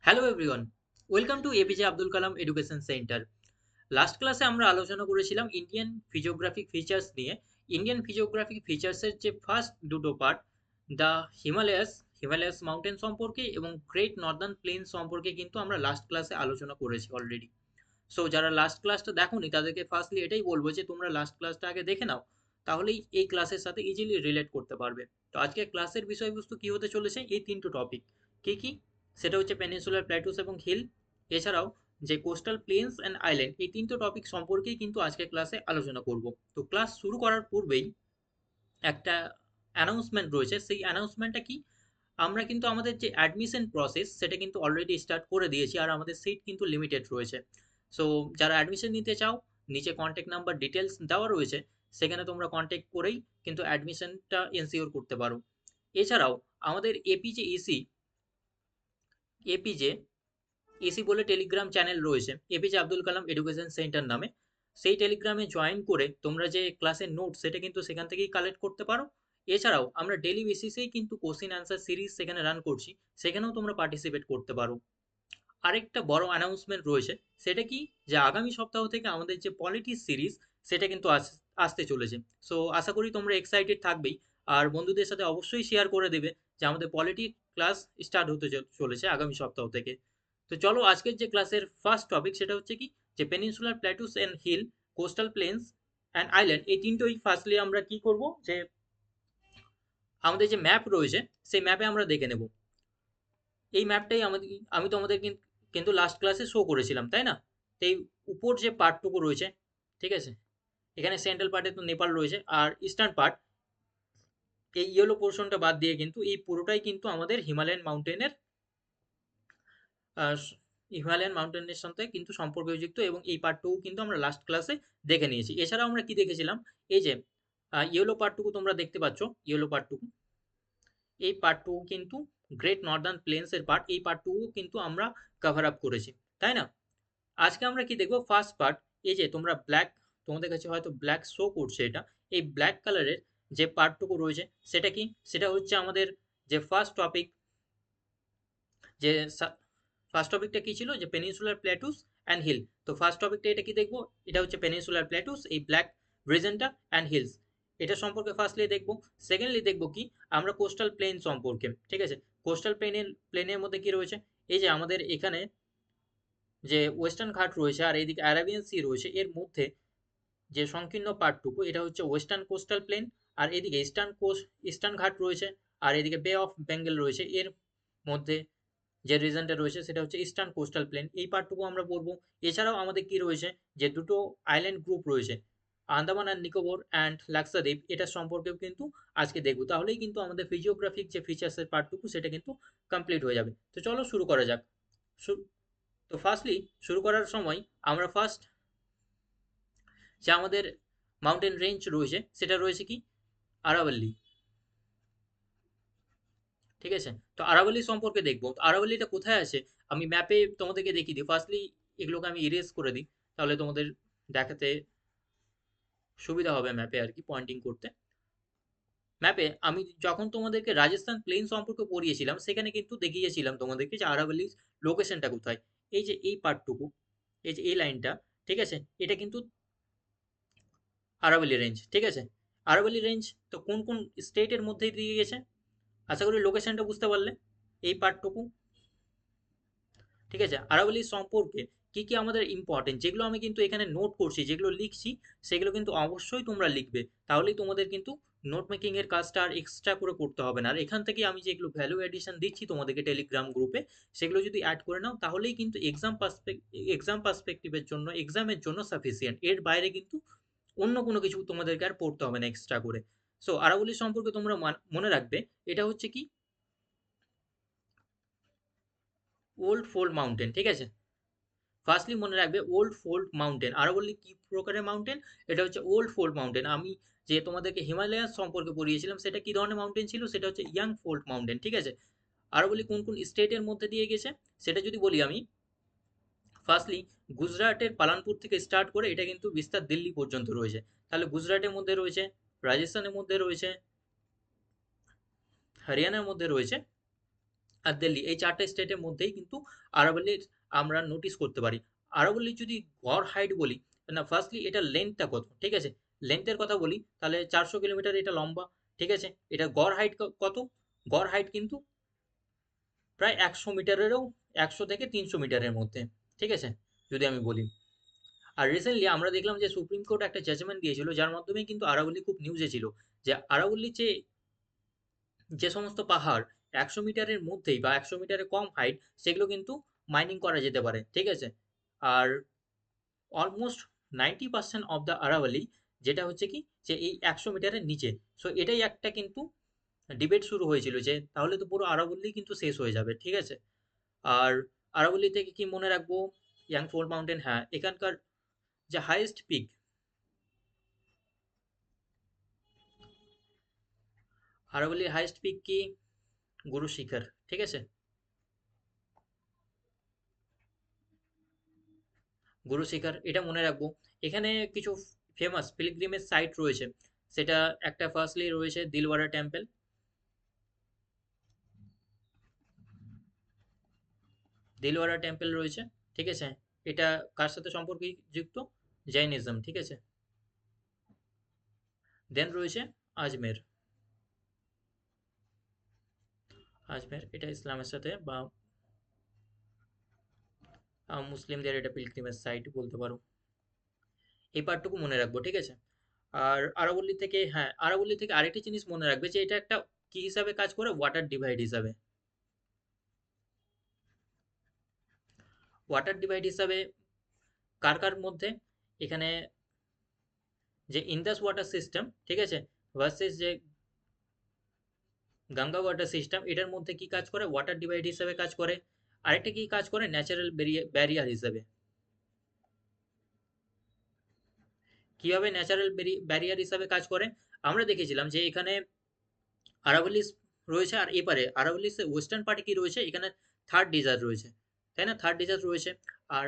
Hello everyone, welcome to APJ Abdul Kalam education centre. Last ক্লাসে আমরা আলোচনা করেছিলাম ইন্ডিয়ান ফিজিওগ্রাফিক ফিচার্স নিয়ে। ইন্ডিয়ান ফিজিওগ্রাফিক ফিচার্সের যে ফার্স্ট দুটো part, the Himalayas Himalayas mountain সম্পর্কে এবং গ্রেট নর্দার্ন প্লেন সম্পর্কে কিন্তু আমরা লাস্ট ক্লাসে আলোচনা করেছি অলরেডি। সো যারা লাস্ট ক্লাসটা দেখোনি তাদেরকে ফার্স্টলি এটাই বলবো যে তোমরা লাস্ট ক্লাসটা আগে দেখে নাও, তাহলেই এই ক্লাসের সাথে ইজিলি রিলেট করতে পারবে। তো আজকে ক্লাসের বিষয়বস্তু কি হতে চলেছে, এই তিনটো টপিক। কি কি? সেটা হচ্ছে পেনিনসুলার প্ল্যাটুস এবং হিল, এছাড়াও যে কোস্টাল প্লেনস অ্যান্ড আইল্যান্ড, এই তিনটো টপিক সম্পর্কেই কিন্তু আজকে ক্লাসে আলোচনা করব। তো ক্লাস শুরু করার পূর্বেই একটা অ্যানাউন্সমেন্ট রয়েছে। সেই অ্যানাউন্সমেন্টটা কি? আমরা কিন্তু আমাদের যে অ্যাডমিশন প্রসেস সেটা কিন্তু অলরেডি স্টার্ট করে দিয়েছি, আর আমাদের সিট কিন্তু লিমিটেড রয়েছে। সো যারা অ্যাডমিশন নিতে চাও, নিচে কন্ট্যাক্ট নাম্বার ডিটেলস দেওয়া রয়েছে, সেখানে তোমরা কন্ট্যাক্ট করেই কিন্তু অ্যাডমিশনটা এনসিওর করতে পারো। এছাড়াও আমাদের এপিজে ইসি এপিজে এসি বলে টেলিগ্রাম চ্যানেল রয়েছে, APJ Abdul Kalam education centre নামে। সেই টেলিগ্রামে জয়েন করে তোমরা যে ক্লাসের নোট সেটা কিন্তু সেখান থেকেই কালেক্ট করতে পারো। এছাড়াও আমরা ডেলি বেসিসেই কিন্তু কোশ্চিন অ্যান্সার সিরিজ সেখানে রান করছি, সেখানেও তোমরা পার্টিসিপেট করতে পারো। আরেকটা বড় অ্যানাউন্সমেন্ট রয়েছে, সেটা কি? যে আগামী সপ্তাহ থেকে আমাদের যে পলিটি সিরিজ সেটা কিন্তু আসতে চলেছে। সো আশা করি তোমরা এক্সাইটেড থাকবেই, আর বন্ধুদের সাথে অবশ্যই শেয়ার করে দেবে যে আমাদের পলিটি ক্লাস স্টার্ট হতে চলেছে আগামী সপ্তাহ থেকে। তো চলো আজকের যে ক্লাসের ফার্স্ট টপিক সেটা হচ্ছে কি, যে peninsular plateaus and hill, coastal plains and island, এই তিনটোই ফার্স্টলি আমরা কি করব, যে আমাদের যে ম্যাপ রয়েছে সেই ম্যাপে আমরা দেখে নেব। এই ম্যাপটাই আমাদের, আমি তো আমাদের কিন্তু লাস্ট ক্লাসে শো করেছিলাম, তাই না? তো এই উপর যে পার্টটুকু রয়েছে, ঠিক আছে, এখানে সেন্ট্রাল পার্টে তো নেপাল রয়েছে, আর ইস্টার্ন পার্ট, এই ইয়েলো পোর্শনটা বাদ দিয়ে কিন্তু এই পুরোটাই কিন্তু আমাদের হিমালয়ান মাউন্টেনের সাথে কিন্তু সম্পর্কযুক্ত, এবং এই পার্টটুকু কিন্তু আমরা লাস্ট ক্লাসে দেখে নিয়েছি। এছাড়াও আমরা কি দেখেছিলাম, এই যে ইয়েলো পার্টটুকু তোমরা দেখতে পাচ্ছ, ইয়েলো পার্টটুকু, এই পার্টটুকু কিন্তু গ্রেট নর্দার্ন প্লেন্স এর পার্ট, এই পার্টটুকু কিন্তু আমরা কভার আপ করেছি, তাই না? আজকে আমরা কি দেখবো, ফার্স্ট পার্ট। এই যে তোমরা ব্ল্যাক, তোমাদের কাছে হয়তো ব্ল্যাক শো করছে, এটা এই ব্ল্যাক কালারের যে পার্টটুকু রয়েছে সেটা কি? সেটা হচ্ছে আমাদের যে ফার্স্ট টপিক, যে ফার্স্ট টপিকটা কি ছিল, যে পেনিনসুলার প্ল্যাটুস অ্যান্ড হিল। তো ফার্স্ট টপিকটা এটা কি দেখবো, এটা হচ্ছে পেনিনসুলার প্ল্যাটুস, এই ব্ল্যাক রিজনটা অ্যান্ড হিলস, এটা সম্পর্কে ফার্স্টলি দেখবো। সেকেন্ডলি দেখবো কি, আমরা কোস্টাল প্লেন সম্পর্কে, ঠিক আছে। কোস্টাল প্লেনের মধ্যে কি রয়েছে, এই যে আমাদের এখানে যে ওয়েস্টার্ন ঘাট রয়েছে আর এইদিকে অ্যারাবিয়ান সি রয়েছে, এর মধ্যে যে সংকীর্ণ পার্টটুকু এটা হচ্ছে ওয়েস্টার্ন কোস্টাল প্লেন, আর এদিকে ইস্টার্ন ঘাট রয়েছে, আর এদিকে বে অফ বেঙ্গল রয়েছে, এর মধ্যে যে রিজনটা রয়েছে সেটা হচ্ছে ইস্টার্ন কোস্টাল প্লেন, এই পার্টটুকু আমরা পড়বো। এছাড়াও আমাদের কি রয়েছে, যে দুটো আইল্যান্ড গ্রুপ রয়েছে, আন্দামান অ্যান্ড নিকোবর অ্যান্ড লাক্ষাদ্বীপ, এটা সম্পর্কেও কিন্তু আজকে দেখবো। তাহলেই কিন্তু আমাদের ফিজিওগ্রাফিক যে ফিচার্সের পার্টটুকু সেটা কিন্তু কমপ্লিট হয়ে যাবে। তো চলো শুরু করা যাক। তো ফার্স্টলি শুরু করার সময় আমরা ফার্স্ট যে আমাদের মাউন্টেন রেঞ্জ রয়েছে সেটা রয়েছে কি, আরাবল্লী, ঠিক আছে। তো আরাবল্লী সম্পর্কে দেখবো। তো আরাবল্লীটা কোথায় আছে, আমি ম্যাপে তোমাদেরকে দেখিয়ে দিই। ফার্স্টলি এগুলোকে আমি ইরেজ করে দিই, তাহলে তোমাদের দেখাতে সুবিধা হবে ম্যাপে আর কি, পয়েন্টিং করতে। ম্যাপে আমি যখন তোমাদেরকে রাজস্থান প্লেন সম্পর্কে পড়িয়েছিলাম সেখানে কিন্তু দেখিয়েছিলাম তোমাদেরকে যে আরাবল্লীর লোকেশনটা কোথায়। এই যে এই পার্টটুকু, এই যে এই লাইনটা, ঠিক আছে, এটা কিন্তু আরাবল্লী রেঞ্জ, ঠিক আছে। আরাবল্লী রেঞ্জ তো কোন কোন স্টেটের মধ্যে দিয়ে গেছে, আশা করি লোকেশনটা বুঝতে পারলে, এই পার্টটুকু, ঠিক আছে। আরাবল্লী সম্পর্কে কি কি আমাদের ইম্পর্টেন্ট, যেগুলো আমি কিন্তু এখানে নোট করছি, যেগুলো লিখছি, সেগুলো কিন্তু অবশ্যই তোমরা লিখবে, তাহলেই তোমাদের কিন্তু নোট মেকিং এর কাজটা আর এক্সট্রা করে করতে হবে না। আর এখান থেকে আমি যেগুলো ভ্যালু এডিশন দিচ্ছি তোমাদেরকে টেলিগ্রাম গ্রুপে, সেগুলো যদি অ্যাড করে নাও তাহলেই কিন্তু এক্সাম পার্সপেক্টিভের জন্য, এক্সামের জন্য সাফিসিয়েন্ট। এর বাইরে কিন্তু অন্য কোনো কিছু তোমাদেরকে আর পড়তে হবে না এক্সট্রা করে। সো আরাবল্লী সম্পর্কে তোমরা মনে রাখবে, এটা হচ্ছে কি, ওল্ড ফোল্ড মাউন্টেন, ঠিক আছে। ফার্স্টলি মনে রাখবে ওল্ড ফোল্ড মাউন্টেন। আরো বললি কি প্রকারের মাউন্টেন, এটা হচ্ছে ওল্ড ফোল্ড মাউন্টেন। আমি যে তোমাদেরকে হিমালয়ান সম্পর্কে পড়িয়েছিলাম সেটা কি ধরনের মাউন্টেন ছিল, সেটা হচ্ছে ইয়াং ফোল্ড মাউন্টেন, ঠিক আছে। আরো বলি কোন কোন স্টেটের মধ্যে দিয়ে গেছে, সেটা যদি বলি আমি, ফার্স্টলি গুজরাটের পালানপুর থেকে স্টার্ট করে এটা কিন্তু বিস্তার দিল্লি পর্যন্ত রয়েছে। তাহলে গুজরাটের মধ্যে রয়েছে, রাজস্থানের মধ্যে রয়েছে, হরিয়ানার মধ্যে রয়েছে, আর দিল্লি, এই ৪ টা স্টেটের মধ্যেই কিন্তু আরাবল্লীর আমরা নোটিস করতে পারি। আরাবল্লীর যদি গড় হাইট বলি, না ফার্স্টলি এটার লেন্থটা কত, ঠিক আছে? লেন্থের কথা বলি তাহলে ৪০০ কিলোমিটার এটা লম্বা, ঠিক আছে? এটা গড় হাইট কত? গড় হাইট কিন্তু প্রায় ১০০ মিটারেরও ১০০ থেকে ৩০০ মিটারের মধ্যে, ঠিক আছে? যদি আমি বলি। আর রিসেন্টলি আমরা দেখলাম যে সুপ্রিম কোর্ট একটা জাজমেন্ট দিয়েছিল যার মাধ্যমে কিন্তু আরাবল্লী খুব নিউজে ছিল, যে আরাবল্লীর যে যে সমস্ত পাহাড় ১০০ মিটারের মধ্যেই বা ১০০ মিটারের কম হাইট, সেগুলো কিন্তু মাইনিং করা যেতে পারে, ঠিক আছে? আর অলমোস্ট 90% অফ দ্য আরাভালি যেটা হচ্ছে কি, যে এই ১০০ মিটারের নিচে। সো এটাই একটা কিন্তু ডিবেট শুরু হয়েছিল যে তাহলে তো পুরো আরাবল্লী কিন্তু শেষ হয়ে যাবে, ঠিক আছে? আর আরাবল্লী থেকে কি মনে রাখবো? ইয়াংফোল মাউন্টেন, হ্যাঁ, এখানকার যে হাইয়েস্ট পিক, আরাবল্লীর হাইয়েস্ট পিক কি? গুরু শিখর, ঠিক আছে? গুরু শিখর, এটা মনে রাখবো। এখানে কিছু ফেমাস পিলগ্রিমেজ সাইট রয়েছে, সেটা একটা ফার্স্টলি রয়েছে দিলওয়ারা টেম্পল। দিলওয়ারা টেম্পল রয়েছে, ঠিক আছে? এটা কার সাথে সম্পর্কে যুক্ত? জৈনিজম, ঠিক আছে? দেন রয়েছে আজমের। আজমের এটা ইসলামের সাথে বা মুসলিমদের এটা পিলগ্রিমেজ সাইট বলতে পারো। এই পার্টটুকু মনে রাখবো, ঠিক আছে? আর আরাবল্লী থেকে, হ্যাঁ, আরাবল্লী থেকে আরেকটি জিনিস মনে রাখবে যে এটা একটা কি হিসাবে কাজ করে? ওয়াটার ডিভাইড হিসাবে। ওয়াটার ডিভাইড হিসাবে কার কার মধ্যে? এখানে যে ইন্দাস ওয়াটার সিস্টেম, ঠিক আছে, ভার্সেস যে গঙ্গা ওয়াটার সিস্টেম, এটার মধ্যে কি কাজ করে? ওয়াটার ডিভাইড হিসেবে কাজ করে। আরেকটা কি কাজ করে? ন্যাচারাল ব্যারিয়ার হিসেবে। কিভাবে ন্যাচারাল ব্যারিয়ার হিসাবে কাজ করে? আমরা দেখেছিলাম যে এখানে আরাবলিস রয়েছে, আর এপারে আরাবলিস ওয়েস্টার্ন পার্টে কি রয়েছে? এখানে থার্ড ডেজার্ট রয়েছে, তাই না? থার্ড ডেজার্ট রয়েছে। আর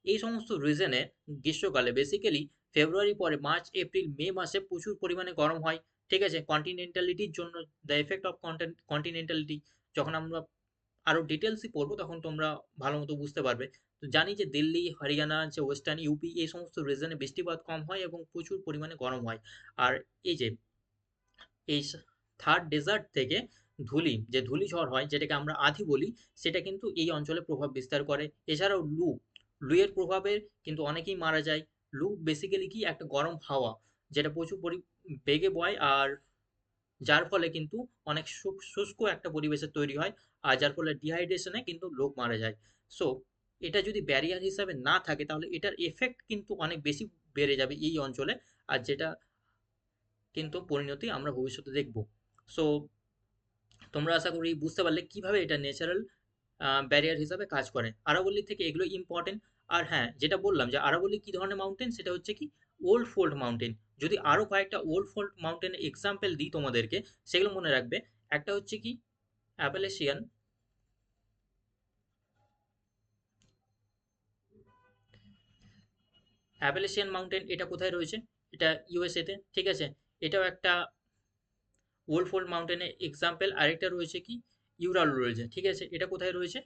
এই সমস্ত রিজনে গ্রীষ্মকালে বেসিক্যালি ফেব্রুয়ারি পরে মার্চ এপ্রিল মে মাসে প্রচুর পরিমাণে গরম হয়, ঠিক আছে? কন্টিনেন্টালিটির জন্য, দ্য এফেক্ট অফ কন্টিনেন্টালিটি, যখন আমরা আরো ডিটেলসই পড়বো তখন তোমরা ভালো মতো বুঝতে পারবে। তো জানি যে দিল্লি, হরিয়ানা, যে ওয়েস্টার্ন ইউপি, এই সমস্ত রিজনে বৃষ্টিপাত কম হয় এবং প্রচুর পরিমাণে গরম হয়। আর এই যে এই থার্ড ডেজার্ট থেকে যে ধূলিঝড় হয়, যেটাকে আমরা আঁধি বলি, সেটা কিন্তু এই অঞ্চলে প্রভাব বিস্তার করে। এছাড়াও লুয়ের প্রভাবে কিন্তু অনেকেই মারা যায়। লু বেসিক্যালি কি? একটা গরম হাওয়া, যেটা প্রচুর বেগে বয়, আর যার ফলে কিন্তু অনেক শুষ্ক একটা পরিবেশের তৈরি হয়, আর যার ফলে ডিহাইড্রেশনে কিন্তু লোক মারা যায়। সো এটা যদি ব্যারিয়ার হিসাবে না থাকে তাহলে এটার এফেক্ট কিন্তু অনেক বেশি বেড়ে যাবে এই অঞ্চলে, আর যেটা কিন্তু পরিণতি আমরা ভবিষ্যতে দেখব। সো তোমরা আশা করি বুঝতে পারলে কিভাবে এটা ন্যাচারাল ব্যারিয়ার হিসাবে কাজ করে। আরাবল্লী থেকে এগুলো ইম্পর্টেন্ট। আর হ্যাঁ, যেটা বললাম যে আরাবল্লী কি ধরনের মাউন্টেন, সেটা হচ্ছে কি ওল্ড ফোল্ড মাউন্টেন। যদি আরো কয়েকটা ওল্ড ফোল্ড মাউন্টেনের এক্সাম্পল দিই তোমাদেরকে, সেগুলো মনে রাখবে। একটা হচ্ছে কি অ্যাপালেশিয়ান, অ্যাপালেশিয়ান মাউন্টেন, এটা কোথায় রয়েছে? এটা ইউএসএ তে, ঠিক আছে? এটাও একটা ওল্ড ফোল্ড মাউন্টেনের এক্সাম্পল। আরেকটা রয়েছে কি ইউরাল রয়েছে, ঠিক আছে? এটা কোথায় রয়েছে?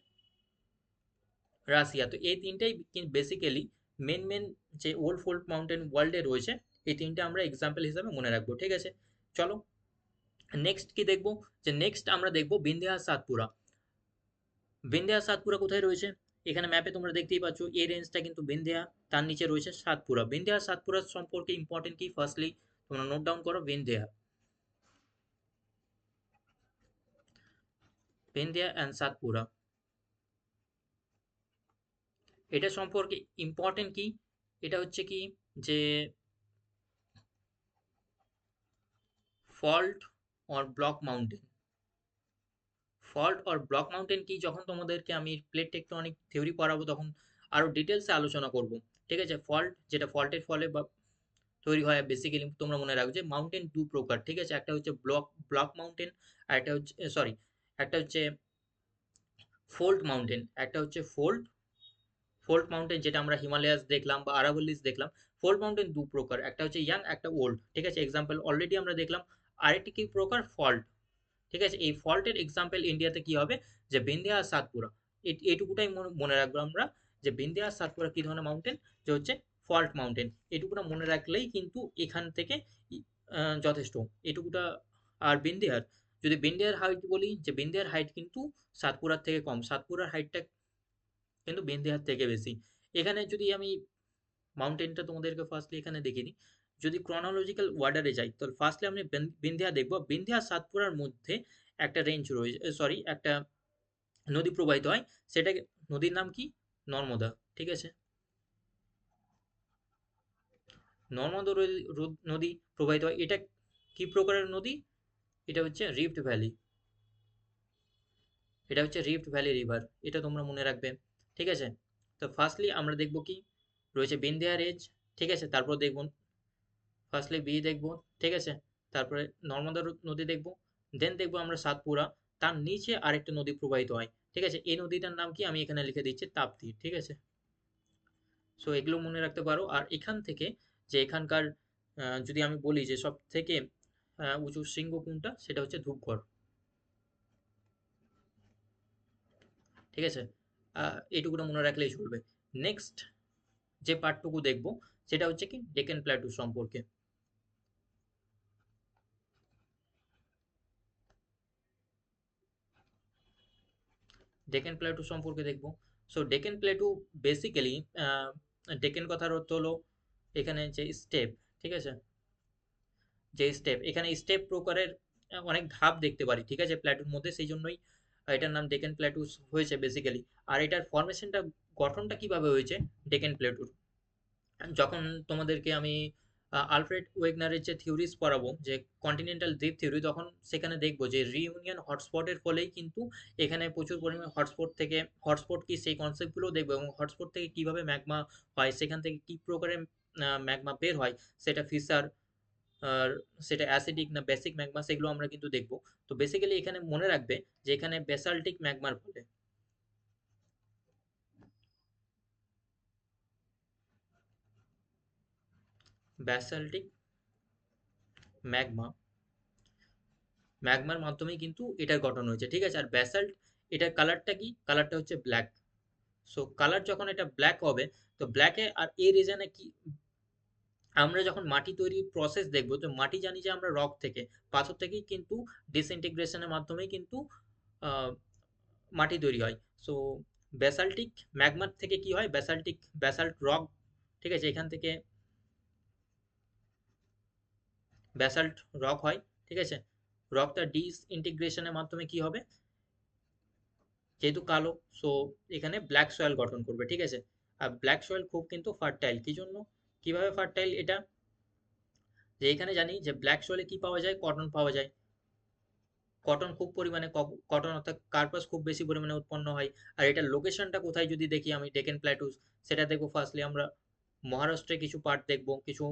রাশিয়া। তো এই তিনটাই বেসিক্যালি মেন যে ওল্ড ফোল্ড মাউন্টেন ওয়ার্ল্ডে রয়েছে, এই তিনটা আমরা এক্সাম্পল হিসাবে মনে রাখবো, ঠিক আছে? চলো নেক্সট কি দেখবো? যে নেক্সট আমরা দেখবো বিন্ধ্যা সাতপুরা। বিন্ধ্যা সাতপুরা কোথায় রয়েছে? এখানে ম্যাপে তোমরা দেখতেই পাচ্ছ এই রেঞ্জটা কিন্তু বিন্ধ্যা, তার নিচে রয়েছে সাতপুরা। বিন্ধ্যা সাতপুরা সম্পর্কে ইম্পর্টেন্ট কি? ফার্স্টলি তোমরা নোট ডাউন করো বিন্ধ্যা, বিন্ধ্যা অ্যান্ড সাতপুরা। এটা সম্পর্কে ইম্পর্টেন্ট কি? এটা হচ্ছে কি যে fault or block mountain. Fault or block mountain কি? যখন তোমাদেরকে আমি প্লেট টেকটনিক থিওরি পড়াবো তখন আরো ডিটেলসে আলোচনা করব, ঠিক আছে? ফল্ট, যেটা ফল্টের ফলে বা তৈরি হয়, বেসিক্যালি তোমরা মনে রাখো যে মাউন্টেন দু প্রকার, ঠিক আছে? একটা হচ্ছে ব্লক মাউন্টেন, আর একটা হচ্ছে সরি, একটা হচ্ছে ফোল্ট মাউন্টেন। একটা হচ্ছে ফোল্ট মাউন্টেন, যেটা আমরা হিমালয়াস দেখলাম বা আরাবল্লিস দেখলাম। ফোল্ট মাউন্টেন দু প্রকার, একটা হচ্ছে ইয়াং, একটা ওল্ড, ঠিক আছে? এক্সাম্পল অলরেডি আমরা দেখলাম। আরেকটি কি প্রকার? ফল্ট। ঠিক আছে, এই ফল্টের এক্সাম্পল ইন্ডিয়াতে কি হবে, যে বিন্ধ্যা আর সাতপুরা, এইটুকুটাই মনে রাখবো আমরা, যে বিন্ধ্যা আর সাতপুরা কি ধরনের মাউন্টেন, যে হচ্ছে ফল্ট মাউন্টেন। এটুকুটা মনে রাখলেই কিন্তু এখান থেকে যথেষ্ট, এটুকুটা। আর বিন্ধ্যার, যদি বিন্ধ্যার হাইট বলি, যে বিন্ধ্যার হাইট কিন্তু সাতপুরার থেকে কম, সাতপুরার হাইটটা কিন্তু বিন্ধ্যার থেকে বেশি। এখানে যদি আমি মাউন্টেনটা তোমাদেরকে ফার্স্টলি এখানে দেখিয়ে দিই, যদি ক্রনোলজিক্যাল অর্ডারে যাই, তো ফার্স্টলি আমি বিন্ধ্যা দেখবো। বিন্ধ্যা আর সাতপুরার মধ্যে একটা রেঞ্জ রয়েছে, সরি, একটা নদী প্রবাহিত হয়, সেটা নদীর নাম কি, নর্মদা। ঠিক আছে, নর্মদা নদী প্রবাহিত হয়। এটা কি প্রকারের নদী, এটা হচ্ছে রিফট ভ্যালি, এটা হচ্ছে রিফট ভ্যালি রিভার, এটা তোমরা মনে রাখবে। ঠিক আছে, তো ফার্স্টলি আমরা দেখবো কি রয়েছে, বিন্ধ্যা রেঞ্জ। ঠিক আছে, তারপর দেখবো ফার্স্টলি বি দেখবো। ঠিক আছে, তারপরে নর্মদা নদী দেখবো, দেন দেখবো আমরা সাতপুরা, তার নিচে আরেকটা নদী প্রবাহিত হয়। ঠিক আছে, এই নদীটার নাম কি, আমি এখানে লিখে দিচ্ছি তাপ্তি। ঠিক আছে, সো এগুলো মনে রাখতে পারো। আর এখান থেকে, যে এখানকার যদি আমি বলি যে সব থেকে উঁচু শৃঙ্গ কোনটা, সেটা হচ্ছে ধূপগড়। ঠিক আছে, এইটুকুটা মনে রাখলেই চলবে। নেক্সট যে পার্টটুকু দেখবো, সেটা হচ্ছে কি ডেকান প্ল্যাটু সম্পর্কে। ডেকান প্ল্যাটু সম্পর্কে দেখবো। So Deccan plateau basically, Deccan কথার অর্থ হলো এখানে যে স্টেপ। ঠিক আছে, যে স্টেপ, এখানে স্টেপ প্রকারের অনেক ধাপ দেখতে পারি। ঠিক আছে, প্ল্যাটুর মধ্যে, সেই জন্যই এটার নাম ডেকান প্ল্যাটু হয়েছে বেসিক্যালি। আর এটার ফরমেশনটা, গঠনটা কিভাবে হয়েছে ডেকান প্ল্যাটুর, যখন তোমাদেরকে আমি আলফ্রেড ওয়েগনারের যে থিওরিজ পড়াবো, যে কন্টিনেন্টাল দ্বীপ থিওরি, তখন সেখানে দেখবো যে রিইউনিয়ন হটস্পটের ফলেই কিন্তু এখানে প্রচুর পরিমাণে হটস্পট থেকে, হটস্পট কি সেই কনসেপ্টগুলো দেখবো, এবং হটস্পট থেকে কিভাবে ম্যাগমা হয়, সেখান থেকে কি প্রকারের ম্যাগমা বের হয়, সেটা ফিসার, আর সেটা অ্যাসিডিক না বেসিক ম্যাগমা, সেগুলো আমরা কিন্তু দেখবো। তো বেসিক্যালি এখানে মনে রাখবে যে এখানে বেসাল্টিক ম্যাগমার ফলে, ব্যাসাল্টিক ম্যাগমা, ম্যাগমার মাধ্যমেই কিন্তু এটার গঠন হয়েছে। ঠিক আছে, আর ব্যাসাল্ট, এটার কালারটা কি, কালারটা হচ্ছে ব্ল্যাক। সো কালার যখন এটা ব্ল্যাক হবে, তো ব্ল্যাকে, আর এই রিজনে কি, আমরা যখন মাটি তৈরির প্রসেস দেখবো, তো মাটি জানি যে আমরা রক থেকে, পাথর থেকেই কিন্তু ডিসইন্টিগ্রেশনের মাধ্যমেই কিন্তু আহ, মাটি তৈরি হয়। সো ব্যাসাল্টিক ম্যাগমার থেকে কি হয়, ব্যাসাল্ট রক। ঠিক আছে, এখান থেকে ব্যাসাল্ট রক হয়। ঠিক আছে, রকটা ডিসইন্টিগ্রেশনের মাধ্যমে কি হবে, যেহেতু কালো, সো এখানে ব্ল্যাক সয়েল গঠন করবে। ঠিক আছে, আর ব্ল্যাক সয়েল খুব কিন্তু ফার্টাইল, কি জন্য, কিভাবে ফার্টাইল এটা, যে এখানে জানি যে ব্ল্যাক সয়েলে কি পাওয়া যায়, কটন পাওয়া যায়, কটন খুব পরিমাণে, কটন অর্থাৎ কার্পাস খুব বেশি পরিমাণে উৎপন্ন হয়। আর এটার লোকেশনটা কোথায় যদি দেখি আমি, ডেকেন প্ল্যাটুস, সেটা দেখবো ফার্স্টলি আমরা মহারাষ্ট্রে কিছু পার্ট দেখবো, কিছু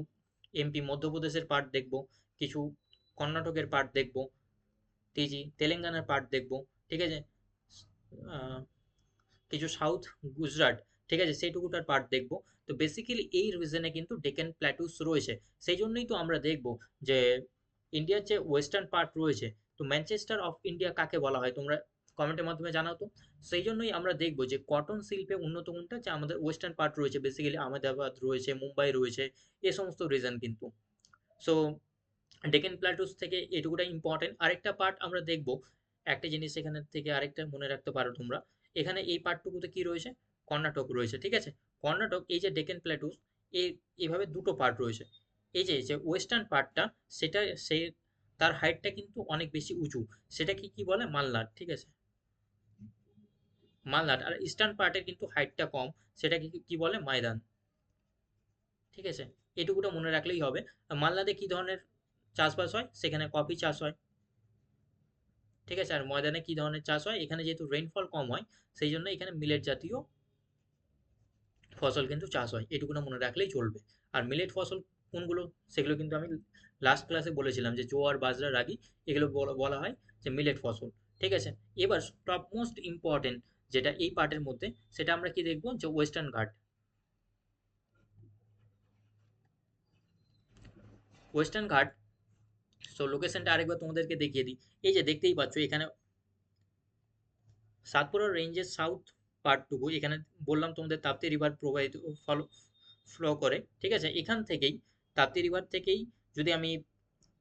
এমপি মধ্যপ্রদেশের পার্ট দেখবো, কিছু কর্ণাটকের পার্ট দেখবো, তেলেঙ্গানার পার্ট দেখবো। ঠিক আছে, আহ, কিছু সাউথ গুজরাট, ঠিক আছে, সেইটুকুটার পার্ট দেখবো। তো বেসিক্যালি এই রিজনে কিন্তু ডেকান প্ল্যাটুস রয়েছে। সেই জন্যই তো আমরা দেখবো যে ইন্ডিয়ার যে ওয়েস্টার্ন পার্ট রয়েছে, তো ম্যানচেস্টার অফ ইন্ডিয়া কাকে বলা হয়, তোমরা কমেন্টের মাধ্যমে জানাও তো। সেই জন্যই আমরা দেখবো যে কটন শিল্পে উন্নত কোনটা, যে আমাদের ওয়েস্টার্ন পার্ট রয়েছে, বেসিক্যালি আহমেদাবাদ রয়েছে, মুম্বাই রয়েছে, এ সমস্ত রিজন কিন্তু। সো ডেকান প্ল্যাটুস থেকে এটুকুটাই ইম্পর্টেন্ট। আরেকটা পার্ট আমরা দেখব, একটা জিনিস এখানে থেকে আরেকটা মনে রাখতে পারো তোমরা, এখানে এই পার্টটুকুতে কি রয়েছে, কর্ণাটক রয়েছে। ঠিক আছে, কর্ণাটক, এই যে ডেকান প্ল্যাটুস, এই এইভাবে দুটো পার্ট রয়েছে। এই যে যে ওয়েস্টার্ন পার্টটা, সেটা সে, তার হাইটটা কিন্তু অনেক বেশি উঁচু, সেটা কি কি বলে, মালনাট। ঠিক আছে, মালনাট। আর ইস্টার্ন পার্টের কিন্তু হাইটটা কম, সেটা কি কি বলে, ময়দান। ঠিক আছে, এটুকুটা মনে রাখলেই হবে। আর মালনাতে কি ধরনের চাষবাস হয়, সেখানে কফি চাষ হয়। ঠিক আছে, আর ময়দানে কি ধরনের চাষ হয়, এখানে যেহেতু রেইনফল কম হয়, সেই জন্য এখানে মিলেট জাতীয় ফসল কিন্তু চাষ হয়, এটুকুনা মনে রাখলেই চলবে। আর মিলেট ফসল কোনগুলো, সেগুলো কিন্তু আমি লাস্ট ক্লাসে বলেছিলাম, যে জোয়ার, বাজরা, রাগি, এগুলো বলা হয় যে মিলেট ফসল। ঠিক আছে, এবার টপ মোস্ট ইম্পর্টেন্ট যেটা এই পার্টের মধ্যে, সেটা আমরা কি দেখবো, যে ওয়েস্টার্ন ঘাট। ওয়েস্টার্ন ঘাট সো লোকেশনটা আরেকবার তোমাদেরকে দেখিয়ে দিই। এই যে দেখতেই পাচ্ছ এখানে সাতপুরা রেঞ্জের সাউথ পার্টটুকু, এখানে বললাম তোমাদের তাপ্তি রিভার প্রবাহিত ফলো ফ্লো করে, ঠিক আছে? এখান থেকেই তাপ্তি রিভার থেকেই যদি আমি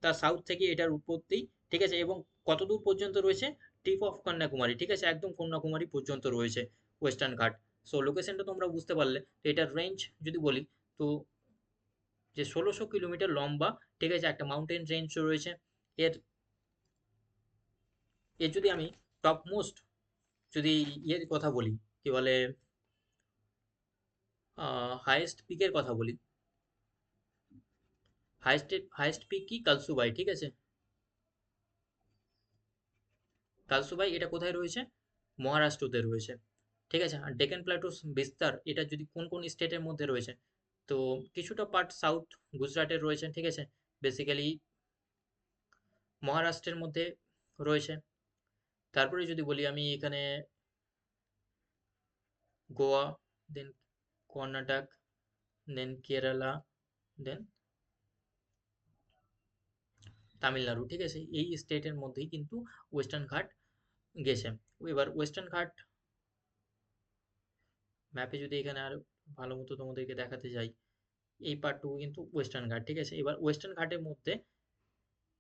তার সাউথ থেকে এটার উৎপত্তি, ঠিক আছে? এবং কত দূর পর্যন্ত রয়েছে? টিপ অফ কন্যাকুমারী, ঠিক আছে? একদম কন্যাকুমারী পর্যন্ত রয়েছে ওয়েস্টার্ন ঘাট। সো লোকেশনটা তোমরা বুঝতে পারলে। তো এটার রেঞ্জ যদি বলি, তো যে 1600 কিলোমিটার লম্বা, ঠিক আছে? একটা মাউন্টেন রেঞ্জ রয়েছে। এর এর যদি আমি টপ মোস্ট যদি ইয়ের কথা বলি, কি বলে, হাইয়েস্ট পিকের কথা বলি, হাইয়েস্ট পিক কি কালসুবাই, ঠিক আছে? কালসুবাই এটা কোথায় রয়েছে? মহারাষ্ট্রতে রয়েছে, ঠিক আছে? আর ডেকান প্ল্যাটোস বিস্তার এটা যদি কোন কোন স্টেটের মধ্যে রয়েছে, তো কিছুটা পার্ট সাউথ গুজরাটের রয়েছে, ঠিক আছে? বেসিক্যালি মহারাষ্ট্রের মধ্যে রয়েছে। তারপরে যদি বলি আমি এখানে গোয়া, দেন কর্ণাটক, দেন কেরালা, দেন তামিলনাড়ু, ঠিক আছে? এই স্টেটের মধ্যেই কিন্তু ওয়েস্টার্ন ঘাট গেছে। এবার ওয়েস্টার্ন ঘাট ম্যাপে যদি এখানে আর ভালো মতো তোমাদেরকে দেখাতে যাই, এই পার্টটুকু কিন্তু ওয়েস্টার্ন ঘাট, ঠিক আছে? এবার ওয়েস্টার্ন ঘাটের মধ্যে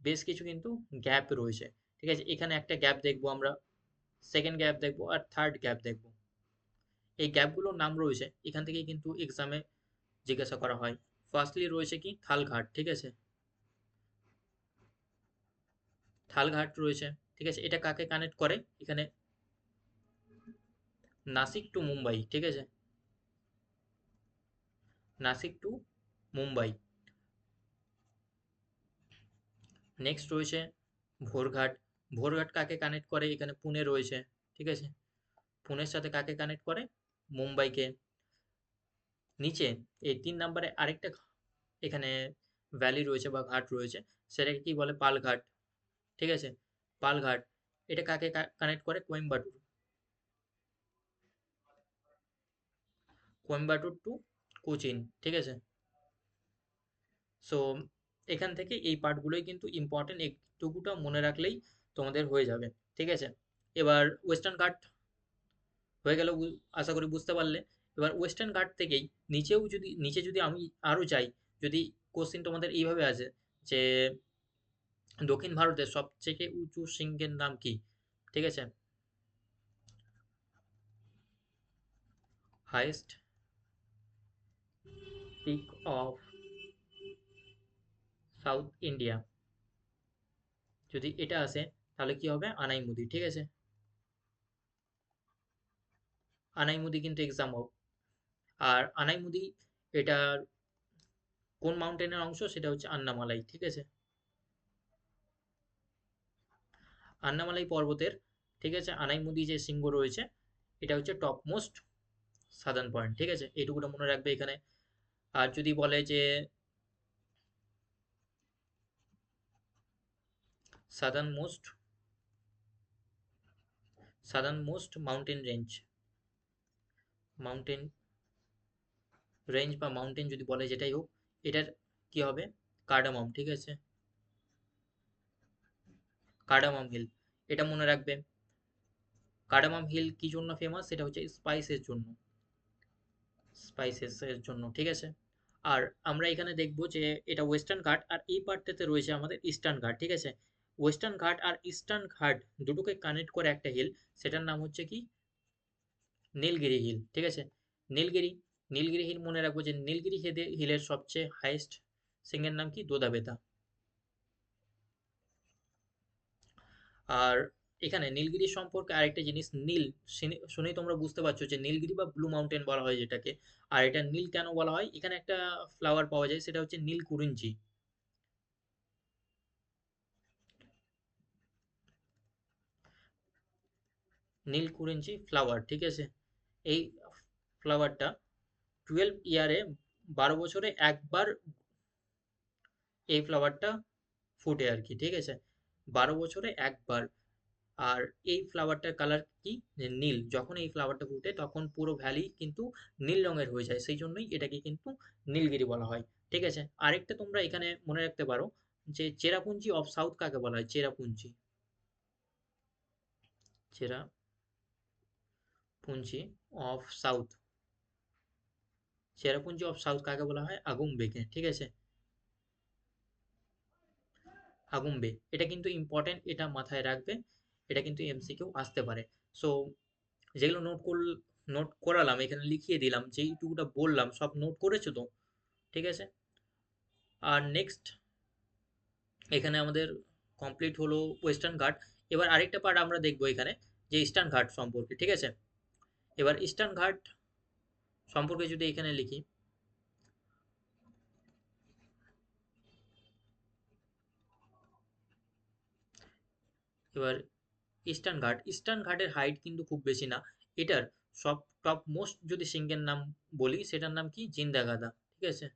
বেশ কিছু কিন্তু গ্যাপ রয়েছে, ঠিক আছে? এখানে একটা গ্যাপ দেখবো আমরা, সেকেন্ড গ্যাপ দেখবো, আর থার্ড গ্যাপ দেখবো। এই গ্যাপগুলোর নাম রয়েছে, এখান থেকেই কিন্তু এক্সামে জিজ্ঞাসা করা হয়। ফার্স্টলি রয়েছে কি থালঘাট, ঠিক আছে? থালঘাট রয়েছে, ঠিক আছে? এটা কাকে কানেক্ট করে? এখানে নাসিক টু মুম্বাই, ঠিক আছে? নাসিক টু মুম্বাই। নেক্সট রয়েছে ভোরঘাট। ভোরঘাট কাকে কানেক্ট করে? এখানে পুনে রয়েছে, ঠিক আছে? পুনের সাথে কাকে কানেক্ট করে? মুম্বাইকে। নিচে এই 3 নম্বরে আরেকটা এখানে ভ্যালি রয়েছে বা ঘাট রয়েছে, সেটাকে কি বলে? পালঘাট, ঠিক আছে? পালঘাট এটা কাকে কানেক্ট করে? কোয়েম্বাটুর। কোয়েম্বাটুর টু কোচিন, ঠিক আছে? সো এখান থেকে এই পার্টগুলোই কিন্তু ইম্পর্টেন্ট, একটুকুটা মনে রাখলেই তোমাদের হয়ে যাবে, ঠিক আছে? এবার ওয়েস্টার্ন ঘাট হয়ে গেল, আশা করি বুঝতে পারলে। এবার ওয়েস্টার্ন ঘাট থেকেই নিচে যদি আমি আরও যাই, যদি কোশ্চিন তোমাদের এইভাবে আসে যে দক্ষিণ ভারতের সবথেকে উঁচু শৃঙ্গের নাম কি, ঠিক আছে? Highest peak of south India, যদি এটা আসে তাহলে কি হবে? আনাইমুদি, ঠিক আছে? আনাইমুদি কিন্তু এক্সাম হোক। আর আনাইমুদি এটার কোন মাউন্টেনের অংশ? সেটা হচ্ছে আন্নামালাই, ঠিক আছে? আন্নামালাই পর্বতের, ঠিক আছে, আনাইমুদি যে শৃঙ্গ রয়েছে, এটা হচ্ছে টপ মোস্ট সাদার্ন পয়েন্ট, ঠিক আছে? এইটুকুটা মনে রাখবে এখানে। আর যদি বলে যে southern most mountain range, mountain বা মাউন্টেন যদি বলে, যেটাই হোক, এটার কি হবে? কার্ডামাম, ঠিক আছে? কার্ডামাম হিল, এটা মনে রাখবে। কার্ডামাম হিল কি জন্য ফেমাস? সেটা হচ্ছে স্পাইসের জন্য, ঠিক আছে? আর আমরা এখানে দেখব যে এটা ওয়েস্টার্ন ঘাট, আর এই পার্টটাতে রয়েছে আমাদের ইস্টার্ন ঘাট, ঠিক আছে? ওয়েস্টার্ন ঘাট আর ইস্টার্ন ঘাট দুটোকে কানেক্ট করে একটা হিল, সেটার নাম হচ্ছে কি? নীলগিরি হিল, ঠিক আছে? নীলগিরি নীলগিরি হিল মনে রাখবো যে নীলগিরি হিলের সবচেয়ে হাইয়েস্ট সিঙ্গের নাম কি? দোদাবেতা। আর এখানে নীলগিরি সম্পর্কে আরেকটা জিনিস, নীল শুনেই তোমরা বুঝতে পারছো যে নীলগিরি বা ব্লু মাউন্টেন বলা হয় যেটাকে। আর এটা নীল কেন বলা হয়? এখানে একটা ফ্লাওয়ার পাওয়া যায়, সেটা হচ্ছে নীল কুরিঞ্জি। নীল কুরিঞ্জি ফ্লাওয়ার, ঠিক আছে? এই ফ্লাওয়ারটা 12 ইয়ারে, 12 বছরে একবার এই ফ্লাওয়ারটা ফুটে আর কি, ঠিক আছে? 12 বছরে একবার। আর এই ফ্লাওয়ারটার কালার কি? যে নীল। যখন এই ফ্লাওয়ারটা ফুটে তখন পুরো ভ্যালি কিন্তু নীল রঙের হয়ে যায়, সেই জন্যই এটাকে কিন্তু নীলগিরি বলা হয়, ঠিক আছে? আরেকটা তোমরা এখানে মনে রাখতে পারো, যে চেরাপুঞ্জি অফ সাউথ কাকে বলা হয়? Cherrapunji, Cherrapunji of south, Cherrapunji of south কাকে বলা হয়? আগুম্বেকে, ঠিক আছে? আগুম্বে, এটা কিন্তু ইম্পর্টেন্ট, এটা মাথায় রাখবে, এটা কিন্তু এমসিকিউ আসতে পারে। সো যেগুলো নোট করালাম এখানে লিখিয়ে দিলাম, যেইটুকুটা বললাম সব নোট করেছো তো? ঠিক আছে। আর নেক্সট এখানে আমাদের কমপ্লিট হলো ওয়েস্টার্ন ঘাট। এবার আরেকটা পার্ট আমরা দেখবো এখানে, যে ইস্টার্ন ঘাট সম্পর্কে, ঠিক আছে? এবার ইস্টার্ন ঘাট সম্পর্কে যদি এখানে লিখি, এবার ইস্টার্ন ঘাটের হাইট কিন্তু খুব বেশি না। এটার সব টপ মোস্ট যদি সিঙ্গের নাম বলি, সেটার নাম কি? জিন্দাগাদা, ঠিক আছে?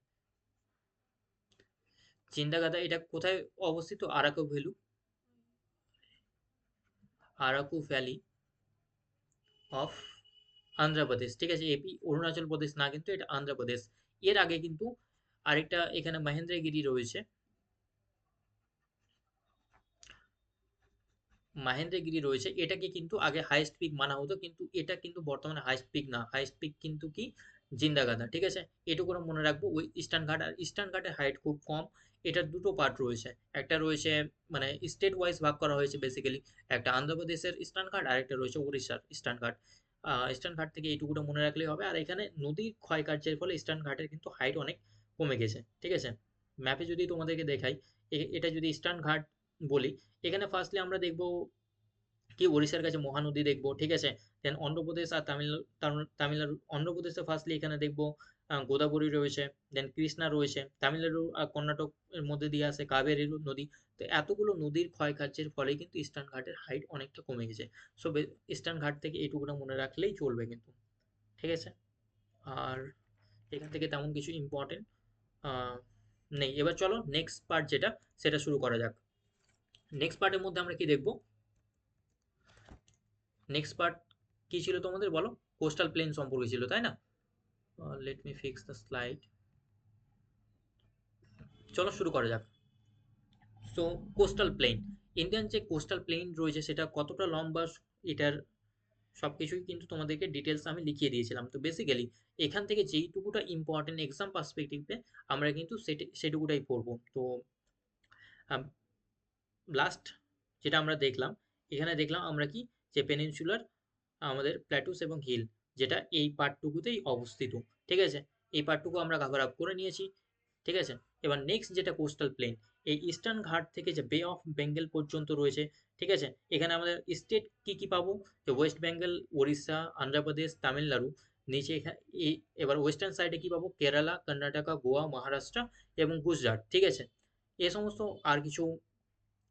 জিন্দাগাদা এটা কোথায় অবস্থিত? Araku value, Araku valley of Andhra Pradesh, ঠিক আছে? এপি অরুণাচল প্রদেশ না, কিন্তু এটা আন্ধ্রপ্রদেশ। এর আগে কিন্তু আরেকটা এখানে মহেন্দ্রগিরি রয়েছে, মহেন্দ্রগিরি রয়েছে, এটাকে কিন্তু আগে হাইয়েস্ট পিক মানা হতো, কিন্তু এটা কিন্তু বর্তমানে হাইয়েস্ট পিক না, হাইয়েস্ট পিক কিন্তু কি? জিন্দাগাদা, ঠিক আছে? এটুকু আমরা মনে রাখবো। ওই ইস্টার্ন ঘাট, আর ইস্টার্ন ঘাটের হাইট খুব কম। এটার দুটো পার্ট রয়েছে, একটা রয়েছে মানে স্টেট ওয়াইজ ভাগ করা হয়েছে বেসিক্যালি, একটা আন্ধ্রপ্রদেশের ইস্টার্ন ঘাট আর একটা রয়েছে উড়িষ্যার ইস্টার্ন ঘাট। ইস্টার্ন ঘাট থেকে এইটুকুটা মনে রাখলেই হবে। আর এখানে নদীর ক্ষয়কার্যের ফলে ইস্টার্ন ঘাটের কিন্তু হাইট অনেক কমে গেছে, ঠিক আছে? ম্যাপে যদি তোমাদেরকে দেখাই, এটা যদি ইস্টার্ন ঘাট বলি, এখানে ফার্স্টলি আমরা দেখবো কি? ওড়িশার কাছে মহানদী দেখবো, ঠিক আছে? দেন অন্ধ্রপ্রদেশ আর তামিলনাড়ু, অন্ধ্রপ্রদেশে ফার্স্টলি এখানে দেখবো গোদাবরী রয়েছে, দেন কৃষ্ণা রয়েছে, তামিলনাড়ু আর কর্ণাটক এর মধ্যে দিয়ে আসে কাবেরী নদী। তো এতগুলো নদীর ক্ষয়কার্যের ফলে কিন্তু ইস্টার্ন ঘাটের হাইট অনেকটা কমে গেছে। সো ইস্টার্ন ঘাট থেকে এইটুকুটা মনে রাখলেই চলবে কিন্তু, ঠিক আছে? আর এখান থেকে তেমন কিছু ইম্পর্টেন্ট নেই। এবার চলো নেক্সট পার্ট যেটা, সেটা শুরু করা যাক। নেক্সট পার্টের মধ্যে আমরা কি দেখবো? নেক্সট পার্ট কি ছিল তোমাদের বলো? কোস্টাল প্লেন সম্পর্কে ছিল, তাই না? Let me fix the slide. চলো শুরু করা যাক। সো কোস্টাল প্লেন, ইন্ডিয়ান যে কোস্টাল প্লেন রয়েছে সেটা কতটা লম্বা, এটার সবকিছুই কিন্তু তোমাদেরকে ডিটেলস আমি লিখিয়ে দিয়েছিলাম। তো বেসিক্যালি এখান থেকে যেইটুকুটা ইম্পর্টেন্ট এক্সাম পার্সপেক্টিভে আমরা কিন্তু সেটুকুটাই পড়বো। তো লাস্ট যেটা আমরা দেখলাম, এখানে দেখলাম আমরা কি? যে পেনিনসুলার আমাদের প্ল্যাটুস এবং হিল, যেটা এই পার্টটুকুতেই অবস্থিত, ঠিক আছে? এই পার্টটুকু আমরা কভার আপ করে নিয়েছি, ঠিক আছে? এবার নেক্সট যেটা কোস্টাল প্লেন, এই ইস্টার্ন ঘাট থেকে যে বে অফ বেঙ্গল পর্যন্ত রয়েছে, ঠিক আছে? এখানে আমাদের স্টেট কি কি পাবো? যে ওয়েস্ট বেঙ্গল, উড়িষ্যা, অন্ধ্রপ্রদেশ, তামিলনাড়ু। নিচে এখানে এবার ওয়েস্টার্ন সাইডে কি পাবো? কেরালা, কর্ণাটকা, গোয়া, মহারাষ্ট্র এবং গুজরাট, ঠিক আছে? এ সমস্ত আর কিছু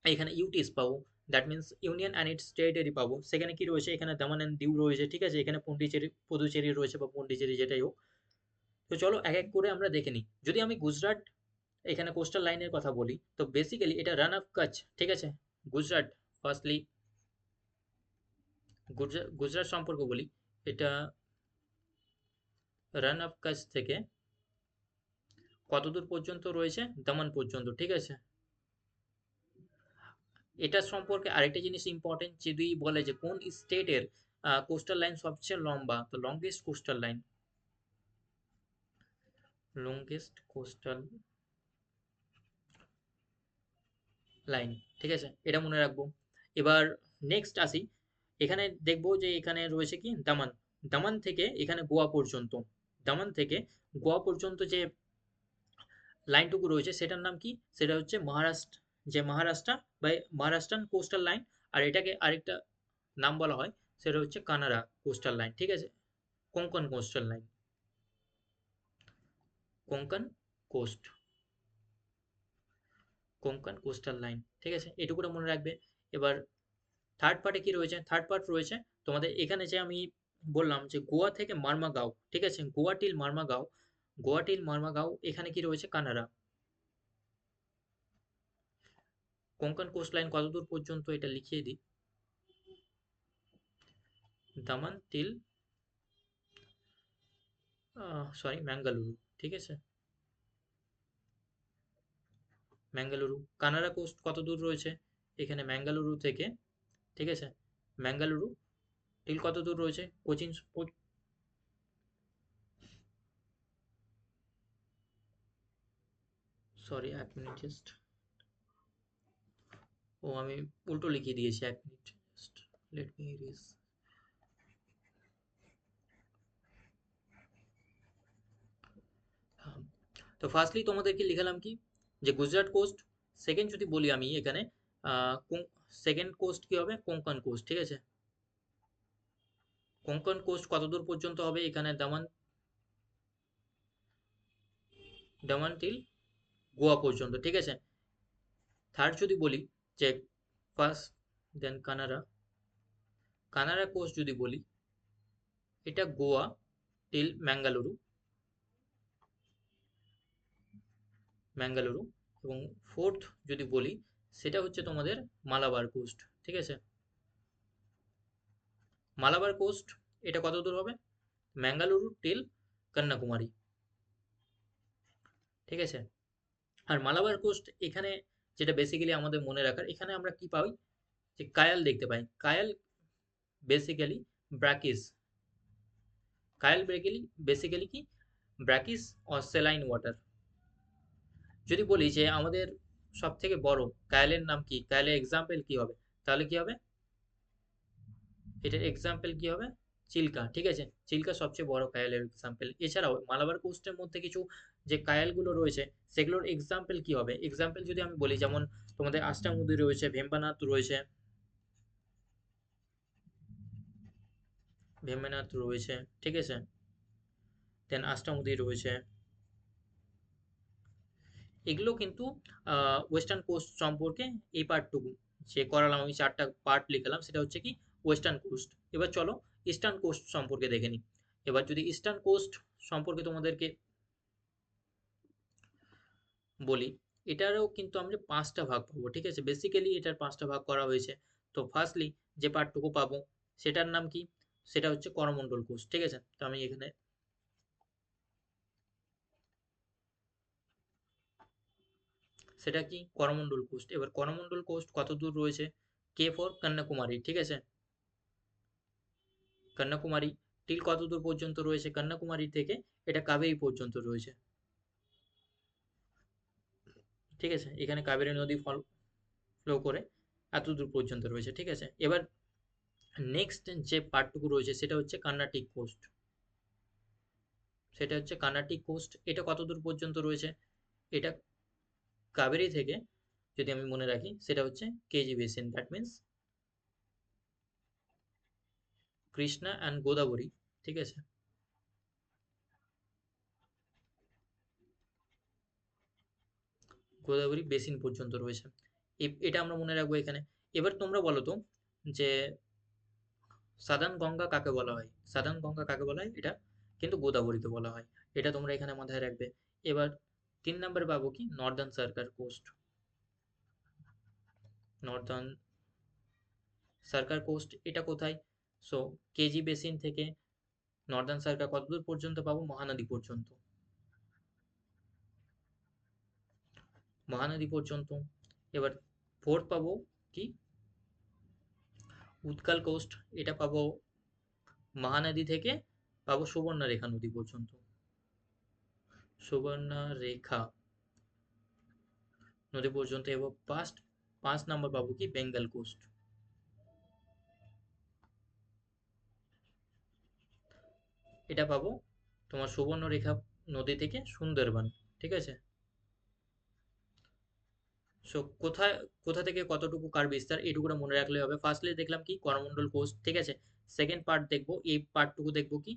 এখানে ইউটিস পাবো, that means union and it's territory পাবো। সেখানে কি রয়েছে? এখানে দামান অ্যান্ড দিউ রয়েছে, ঠিক আছে? এখানে পন্ডিচেরি, পুদুচেরি রয়েছে, বা পন্ডিচেরি যেটাই হোক। তো চলো এক এক করে আমরা দেখে নিই। যদি আমি গুজরাট এখানে কোস্টাল লাইনের কথা বলি, তো বেসিক্যালি এটা রান অফ কচ্ছ, ঠিক আছে? গুজরাট ফার্স্টলি, গুজরাট সম্পর্কে বলি, এটা রান অফ কচ্ছ থেকে কতদূর পর্যন্ত রয়েছে? দমন পর্যন্ত, ঠিক আছে? এটা সম্পর্কে আরেকটা জিনিস ইম্পর্টেন্ট, যদি বলে যে কোন স্টেটের কোস্টাল লাইন সবচেয়ে লম্বা, তো longest coastal line, longest coastal line, ঠিক আছে? এটা মনে রাখবো। এবার নেক্সট আসি, এখানে দেখবো যে এখানে রয়েছে কি? দামান, দামান থেকে এখানে গোয়া পর্যন্ত, দামান থেকে গোয়া পর্যন্ত যে লাইনটুকু রয়েছে সেটার নাম কি? সেটা হচ্ছে মহারাষ্ট্র, যে মহারাষ্ট্র বা মহারাষ্ট্রান কোস্টাল লাইন। আর এটাকে আরেকটা নাম বলা হয়, সেটা হচ্ছে কানাড়া কোস্টাল লাইন, ঠিক আছে? Konkan coastal line, Konkan coast, Konkan coastal line, ঠিক আছে? এটুকুটা মনে রাখবে। এবার থার্ড পার্টে কি রয়েছে? থার্ড পার্ট রয়েছে তোমাদের এখানে, যে আমি বললাম যে গোয়া থেকে মার্মাগাঁও, ঠিক আছে? গোয়া টিল মার্মাগাঁও, গোয়া টিল মার্মাগাঁও, এখানে কি রয়েছে? কানাড়া। কোঙ্কন কোস্ট লাইন কতদূর পর্যন্ত, এটা লিখিয়ে দিই, দামান টিল সরি ম্যাঙ্গালুরু, ঠিক আছে? ম্যাঙ্গালুরু। কানাড়া কোস্ট কত দূর রয়েছে? এখানে ম্যাঙ্গালুরু থেকে, ঠিক আছে, ম্যাঙ্গালুরু টিল কত দূর রয়েছে? কোচিন, সরি এক মিনিট জাস্ট, ও আমি উল্টো লিখিয়ে দিয়েছি, এক মিনিট জাস্ট, লেট মি এরিজ। তো ফার্স্টলি তোমাদেরকে লিখালাম কি, যে গুজরাট কোস্ট। সেকেন্ড যদি বলি আমি এখানে, সেকেন্ড কোস্ট কি হবে? কোঙ্কন কোস্ট, ঠিক আছে। কোঙ্কন কোস্ট কত দূর পর্যন্ত হবে? এখানে দামান, দামান টিল গোয়া পর্যন্ত, ঠিক আছে। থার্ড যদি বলি যে ফার্স্ট, দেন কানাডা, কানাডা কোস্ট যদি বলি, এটা গোয়া টিল ম্যাঙ্গালুরু, ম্যাঙ্গালুরু। এবং ফোর্থ যদি বলি, সেটা হচ্ছে তোমাদের মালাবার কোস্ট, ঠিক আছে। মালাবার কোস্ট এটা কত দূর হবে? ম্যাঙ্গালুরু টিল কন্যাকুমারী, ঠিক আছে। আর মালাবার কোস্ট এখানে যেটা বেসিক্যালি আমাদের মনে রাখার, এখানে আমরা কি পাই, যে কায়াল দেখতে পাই। কায়াল বেসিক্যালি ব্র্যাকিস, কায়াল বেসিক্যালি কি, ব্র্যাকিস অর সেলাইন ওয়াটার। যদি বলি যে আমাদের সব থেকে বড় কায়ালের নাম কি, কায়ালের এক্সাম্পল কি হবে, তাহলে কি হবে, এটার এক্সাম্পল কি হবে? চিল্কা, ঠিক আছে। চিল্কা সবচেয়ে বড় কায়ালের এক্সাম্পল। এছাড়াও মালাবার কোস্টের মধ্যে কিছু যে কায়ালগুলো রয়েছে, সেগুলোর এক্সাম্পল কি হবে? এক্সাম্পল যদি আমি বলি, যেমন তোমাদের আষ্টামুদি রয়েছে, ভেম্বানাথ রয়েছে, ভেম্বানাথ রয়েছে, ঠিক আছে, দেন আষ্টামুদি রয়েছে। এগুলো কিন্তু ওয়েস্টার্ন কোস্ট সম্পর্কে এই পার্টটুকু যে করালাম, আমি চারটা পার্ট লিখলাম, সেটা হচ্ছে কি ওয়েস্টার্ন কোস্ট। এবার চলো ইস্টার্ন কোস্ট সম্পর্কে দেখে নিই। এবার যদি ইস্টার্ন কোস্ট সম্পর্কে তোমাদেরকে বলি, এটারও কিন্তু আমরা পাঁচটা ভাগ পাবো, ঠিক আছে। বেসিক্যালি এটার পাঁচটা ভাগ করা হয়েছে। তো ফার্স্টলি যে পার্টটুকু পাবো, সেটার নাম কি, সেটা হচ্ছে করমণ্ডল কোস্ট, ঠিক আছে। তো আমি এখানে, সেটা কি করমণ্ডল কোস্ট। এবার করমণ্ডল কোস্ট কত দূর রয়েছে? কে ফর কন্যাকুমারী, ঠিক আছে। কন্যাকুমারী টিল কত দূর পর্যন্ত রয়েছে? কন্যাকুমারী থেকে এটা কাবেরী পর্যন্ত রয়েছে, ঠিক আছে। এখানে কাবেরী নদী ফ্লো করে এত দূর পর্যন্ত রয়েছে, ঠিক আছে। এবার নেক্সট যে পার্টটুকু রয়েছে, সেটা হচ্ছে কর্ণাটিক কোস্ট, সেটা হচ্ছে কর্ণাটিক কোস্ট। এটা কত দূর পর্যন্ত রয়েছে? এটা কাবেরী থেকে, যদি আমি মনে রাখি, সেটা হচ্ছে KG basin, that means Krishna and Godavari, ঠিক আছে। গোদাবরী বেসিন পর্যন্ত রয়েছে। এটা আমরা মনে রাখবো এখানে। এবার তোমরা বলো তো, যে সাদার্ন গঙ্গা কাকে বলা হয়? সাদার্ন গঙ্গা কাকে বলা হয়? এটা কিন্তু গোদাবরীকে বলা হয়। এটা তোমরা এখানে মাথায় রাখবে। এবার ৩ নাম্বারে পাবো কি? Northern Circar coast. Northern Circar coast এটা কোথায়? সো কেজি বেসিন থেকে নর্দার্ন সার্কার কতদূর পর্যন্ত পাবো? মহানদী পর্যন্ত। মহানদী পর্যন্ত। এবার ফোর্থ পাবো কি? উৎকাল কোস্ট। এটা পাবো মহানদী থেকে পাবো সুবর্ণরেখা নদী পর্যন্ত। সুবর্ণরেখা নদী পর্যন্ত। এবং পাঁচ নাম্বার পাবো কি? বেঙ্গল কোস্ট। এটা পাবো তোমার সুবর্ণরেখা নদী থেকে সুন্দরবন, ঠিক আছে। সো কোথায়, কোথা থেকে কতটুকু কার বিস্তার, এটুকুটা মনে রাখলে হবে। ফার্স্টলি দেখলাম কি করমণ্ডল কোস্ট, ঠিক আছে। সেকেন্ড পার্ট দেখবো, এই পার্টটুকু দেখবো কি,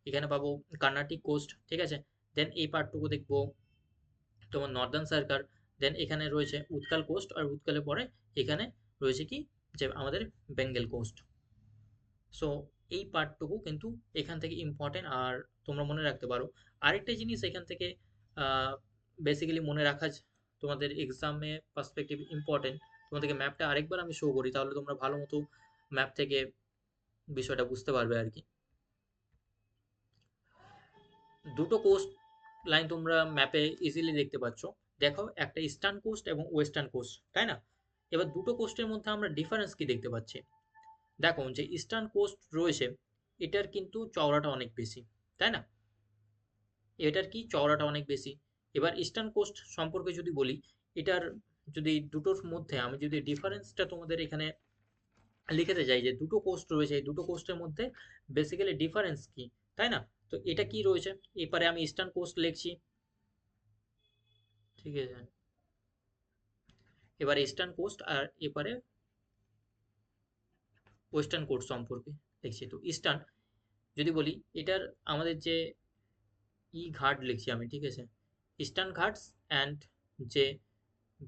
এখানে পাবো কর্ণাটিক কোস্ট, ঠিক আছে। দেন এই পার্টটুকু দেখবো তোমার নর্দার্ন সার্কার। দেন এখানে রয়েছে উৎকাল কোস্ট, আর উৎকালের পরে এখানে রয়েছে কি, যে আমাদের বেঙ্গল কোস্ট। সো এই পার্টটুকু কিন্তু এখান থেকে ইম্পর্টেন্ট, আর তোমরা মনে রাখতে পারো। আরেকটা জিনিস এখান থেকে বেসিক্যালি মনে রাখা তোমাদের এক্সামে পার্সপেক্টিভ ইম্পর্টেন্ট। তোমাদেরকে ম্যাপটা আরেকবার আমি শো করি, তাহলে তোমরা ভালো মতো ম্যাপ থেকে বিষয়টা বুঝতে পারবে আর কি। দুটো কোস্ট লাইন তোমরা ম্যাপে ইজিলি দেখতে পাচ্ছ। দেখো একটা ইস্টার্ন কোস্ট এবং ওয়েস্টার্ন কোস্ট, তাই না? এবার দুটো কোস্টের মধ্যে আমরা ডিফারেন্স কি দেখতে পাচ্ছি? দেখো যে ইস্টার্ন কোস্ট রয়েছে এটার কিন্তু চওড়াটা অনেক বেশি, তাই না? এটার কি চওড়াটা অনেক বেশি। এবার ইস্টার্ন কোস্ট সম্পর্কে যদি বলি, এটার যদি দুটোর মধ্যে আমি যদি ডিফারেন্সটা তোমাদের এখানে লিখেতে যাই যে দুটো কোস্ট রয়েছে, এই দুটো কোস্টের মধ্যে বেসিক্যালি ডিফারেন্স কি, তাই না? তো এটা কি রয়েছে, এপারে আমি ইস্টার্ন কোস্ট লিখছি, ঠিক আছে? এবার ইস্টার্ন কোস্ট আর এপারে ওয়েস্টার্ন কোস্ট সম্পর্কে লিখছি। তো ইস্টার্ন যদি বলি, এটার আমাদের যে ঘাট লিখছি আমি, ঠিক আছে? ইস্টার্ন ঘাটস অ্যান্ড যে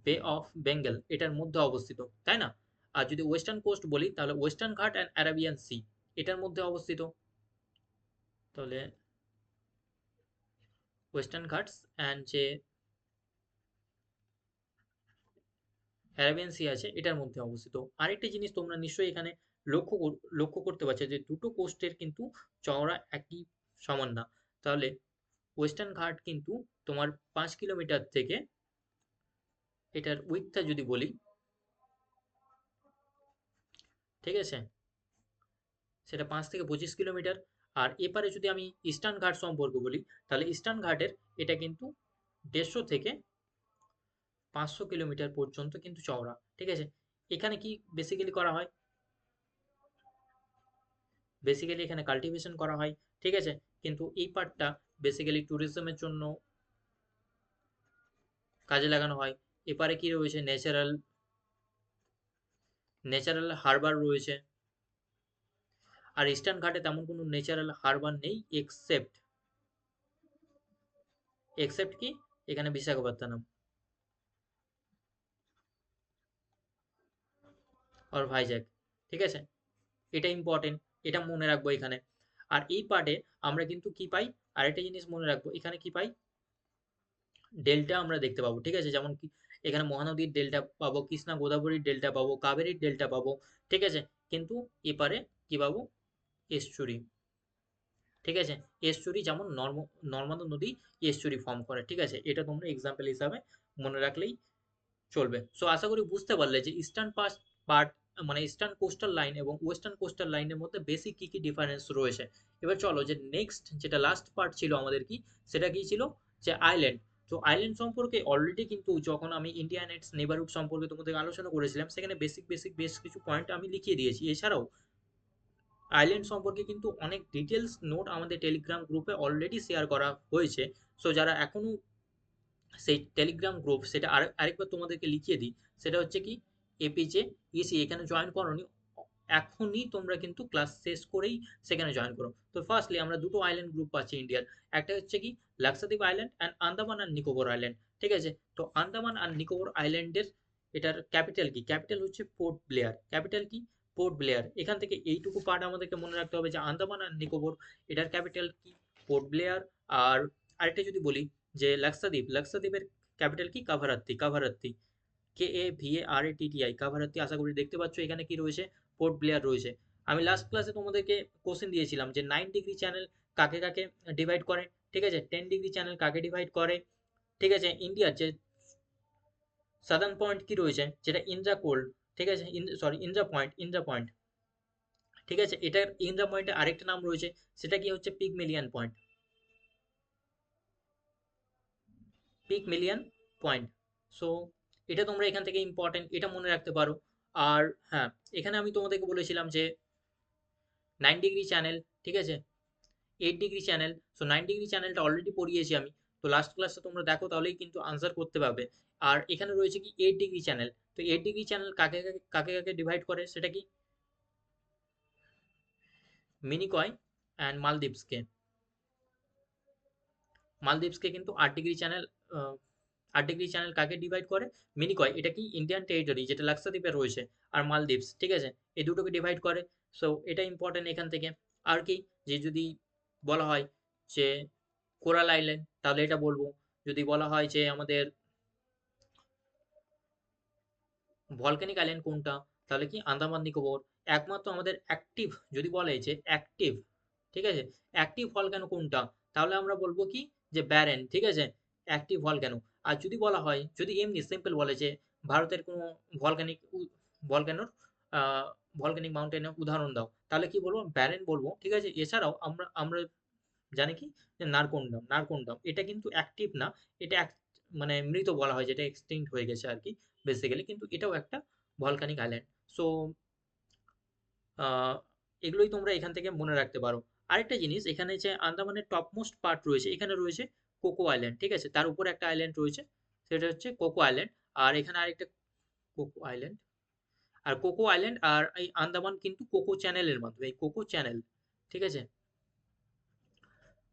বে অফ বেঙ্গল এটার মধ্যে অবস্থিত, তাই না? আর যদি ওয়েস্টার্ন কোস্ট বলি তাহলে ওয়েস্টার্ন ঘাট অ্যান্ড অ্যারাবিয়ান সি এটার মধ্যে অবস্থিত। তাহলে ওয়েস্টার্ন ঘাটস অ্যান্ড যে অ্যারাবিয়ান সি আছে এটার মধ্যে অবস্থিত। আরেকটা জিনিস তোমরা নিশ্চয়ই এখানে লক্ষ্য করতে পারছো যে দুটো কোস্টের কিন্তু চওড়া একই সমান না। তাহলে ওয়েস্টার্ন ঘাট কিন্তু তোমার 5 কিলোমিটার থেকে, এটার উইথটা যদি বলি, ঠিক আছে, সেটা 5 থেকে 25 কিলোমিটার। আর এপারে যদি আমি ইস্টার্ন ঘাট সম্পর্কে বলি, তাহলে ইস্টার্ন ঘাটের এটা কিন্তু 150 থেকে 500 কিলোমিটার পর্যন্ত কিন্তু চওড়া, ঠিক আছে? এখানে কি বেসিক্যালি করা হয়? বেসিক্যালি এখানে কাল্টিভেশন করা হয়, ঠিক আছে? কিন্তু এই পার্টটা বেসিক্যালি ট্যুরিজমের জন্য কাজে লাগানো হয়। এপারে কি রয়েছে, ন্যাচারাল ন্যাচারাল হারবার রয়েছে। আর ইস্টার্ন ঘাটে তেমন কোনো ন্যাচারাল হারবার নেই, এক্সেপ্ট কি, এখানে বিশাখাপত্তনম আর ভাইজ্যাক, ঠিক আছে? এটা ইম্পর্টেন্ট, এটা মনে রাখবো এখানে। আর এই পার্টে আমরা কিন্তু কি পাই, আরেকটা জিনিস মনে রাখবো, এখানে কি পাই, ডেল্টা আমরা দেখতে পাবো, ঠিক আছে? যেমন কি এখানে মহানদীর ডেল্টা পাবো, কৃষ্ণা গোদাবরীর ডেল্টা পাবো, কাবেরীর ডেল্টা পাবো, ঠিক আছে? কিন্তু এপারে কি পাবো, এস্চুরি, ঠিক আছে? এস্চুরি যেমন নর্মদা নদী এস্চুরি ফর্ম করে, ঠিক আছে? এটা তোমরা এক্সাম্পল হিসাবে মনে রাখলেই চলবে। সো আশা করি বুঝতে পারলে যে ইস্টার্ন পার্ট মানে ইস্টার্ন কোস্টাল লাইন এবং ওয়েস্টার্ন কোস্টাল লাইনের মধ্যে বেসিক কি কি ডিফারেন্স রয়েছে। এবার চলো যে নেক্সট যেটা লাস্ট পার্ট ছিল আমাদের, কি সেটা কি ছিল, যে আইল্যান্ড। তো আইল্যান্ড সম্পর্কে অলরেডি কিন্তু যখন আমি ইন্ডিয়া অ্যান্ড ইটস নেবারহুড সম্পর্কে তোমাদের আলোচনা করেছিলাম, সেখানে বেসিক বেশ কিছু পয়েন্ট আমি লিখিয়ে দিয়েছি। এছাড়াও আইল্যান্ড সম্পর্কে কিন্তু অনেক ডিটেলস নোট আমাদের টেলিগ্রাম গ্রুপে অলরেডি শেয়ার করা হয়েছে। সো যারা এখনো সেই টেলিগ্রাম গ্রুপ, সেটা আরেকবার তোমাদেরকে লিখিয়ে দিই, সেটা হচ্ছে কি, এপিজে ইসি এখানে জয়েন করোনি, এখনই তোমরা কিন্তু ক্লাস শেষ করেই সেখানে জয়েন করো। তো ফার্স্টলি আমরা দুটো আইল্যান্ড গ্রুপ পাচ্ছি ইন্ডিয়ার, একটা হচ্ছে কি লাক্ষাদ্বীপ আইল্যান্ড অ্যান্ড আন্দামান আর নিকোবর আইল্যান্ড, ঠিক আছে? তো আন্দামান আর নিকোবর আইল্যান্ডের এটার ক্যাপিটাল কি, ক্যাপিটাল হচ্ছে পোর্ট ব্লেয়ার, ক্যাপিটাল কি, পোর্ট ব্লেয়ার। এখান থেকে এইটুকু পার্ট আমাদেরকে মনে রাখতে হবে যে আন্দামান আর নিকোবর এটার ক্যাপিটাল কি, পোর্ট ব্লেয়ার। আর আরেকটা যদি বলি যে লাক্ষাদ্বীপের ক্যাপিটাল কি, কাভারাত্তি, KAVARATTI, কাভারাত্তি। আশা করি দেখতে পাচ্ছ এখানে কি রয়েছে, পোর্ট ব্লেয়ার রয়েছে। আমি লাস্ট ক্লাসে তোমাদেরকে কোশ্চেন দিয়েছিলাম যে 9 ডিগ্রি চ্যানেল কাকে কাকে ডিভাইড করে, ঠিক আছে? 10 ডিগ্রি চ্যানেল কাকে ডিভাইড করে, ঠিক আছে? ইন্ডিয়ার যে সাদার্ন পয়েন্ট কি রয়েছে, যেটা ইন্দ্রা কোল্ড, ঠিক আছে? সরি, ইন্দ্রা পয়েন্ট, ঠিক আছে? এটার ইন্দ্রা পয়েন্টের আরেকটা নাম রয়েছে, সেটা কি হচ্ছে পিক মিলিয়ন পয়েন্ট। সো এটা তোমরা এখান থেকে ইম্পর্টেন্ট, এটা মনে রাখতে পারো। আর হ্যাঁ, এখানে আমি তোমাদেরকে বলেছিলাম যে 9 ডিগ্রি চ্যানেল, ঠিক আছে, 8 ডিগ্রি চ্যানেল। সো 9 ডিগ্রি চ্যানেলটা অলরেডি পড়িয়েছি আমি, তো লাস্ট ক্লাসটা তোমরা দেখো তাহলেই কিন্তু আনসার করতে পারবে। আর এখানে রয়েছে কি 8 ডিগ্রি চ্যানেল। তো 8 ডিগ্রি চ্যানেল কাকে ডিভাইড করে, সেটা কি, মিনিকয় অ্যান্ড মালদ্বীপসকে কিন্তু 8 ডিগ্রি চ্যানেল, 8 ডিগ্রি চ্যানেল কাকে ডিভাইড করে, মিনিকয়, এটা কি ইন্ডিয়ান টেরিটরি যেটা লাক্ষাদ্বীপে রয়েছে, আর মালদ্বীপস, ঠিক আছে, এই দুটোকে ডিভাইড করে। সো এটা ইম্পর্টেন্ট এখান থেকে। আর কি, যে যদি বলা হয় যে কোরাল আইল্যান্ড, তাহলে এটা বলবো। যদি বলা হয় যে আমাদের ভলক্যানিক আইল্যান্ড কোনটা, তাহলে কি আন্দামান নিকোবর। একমাত্র আমাদের অ্যাক্টিভ, যদি বলে যে অ্যাক্টিভ, ঠিক আছে, অ্যাক্টিভ ভলক্যানো কোনটা, তাহলে আমরা বলবো কি, যে ব্যারেন, ঠিক আছে, অ্যাক্টিভ ভলক্যানো। আর যদি বলা হয়, যদি এমনি সিম্পল বলে যে ভারতের কোনো ভলক্যানিক ভলক্যানোর ভলক্যানিক মাউন্টেনের উদাহরণ দাও, তাহলে কি বলবো? ব্যারেন বলবো, ঠিক আছে? এছাড়াও আমরা জানি কি যে নারকোন্ডাম এটা কিন্তু অ্যাক্টিভ না, এটা মানে মৃত বলা হয়, যেটা এক্সটিংক্ট হয়ে গেছে আর কি বেসিক্যালি, কিন্তু এটাও একটা ভলক্যানিক আইল্যান্ড। সো আহ, এগুলোই তোমরা এখান থেকে মনে রাখতে পারো। আরেকটা জিনিস, এখানে যে আন্দামানের টপ মোস্ট পার্ট রয়েছে, এখানে রয়েছে কোকো আইল্যান্ড, ঠিক আছে? তার উপরে একটা আইল্যান্ড রয়েছে, সেটা হচ্ছে কোকো আইল্যান্ড। আর এখানে আরেকটা কোকো আইল্যান্ড, আর কোকো আইল্যান্ড আর এই আন্দামান কিন্তু কোকো চ্যানেলের মাধ্যমে, এই কোকো চ্যানেল, ঠিক আছে?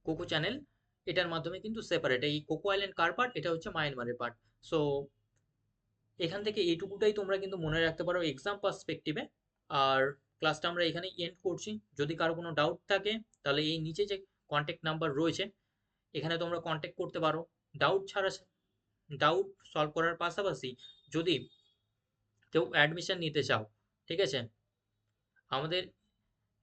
কোকো চ্যানেল এটার মাধ্যমে কিন্তু সেপারেট। এই কোকো আইল্যান্ড কার পার্ট? এটা হচ্ছে মায়ানমারের পার্ট। সো এখান থেকে এইটুকুটাই তোমরা কিন্তু মনে রাখতে পারো এক্সাম পার্সপেক্টিভে। আর ক্লাসটা আমরা এখানে এন্ড করছি। যদি কারো কোনো ডাউট থাকে, তাহলে এই নিচে যে কন্ট্যাক্ট নাম্বার রয়েছে, এখানে তোমরা কন্ট্যাক্ট করতে পারো। ডাউট ছাড়া, ডাউট সলভ করার পাশাপাশি যদি কেউ অ্যাডমিশন নিতে চাও, ঠিক আছে? আমাদের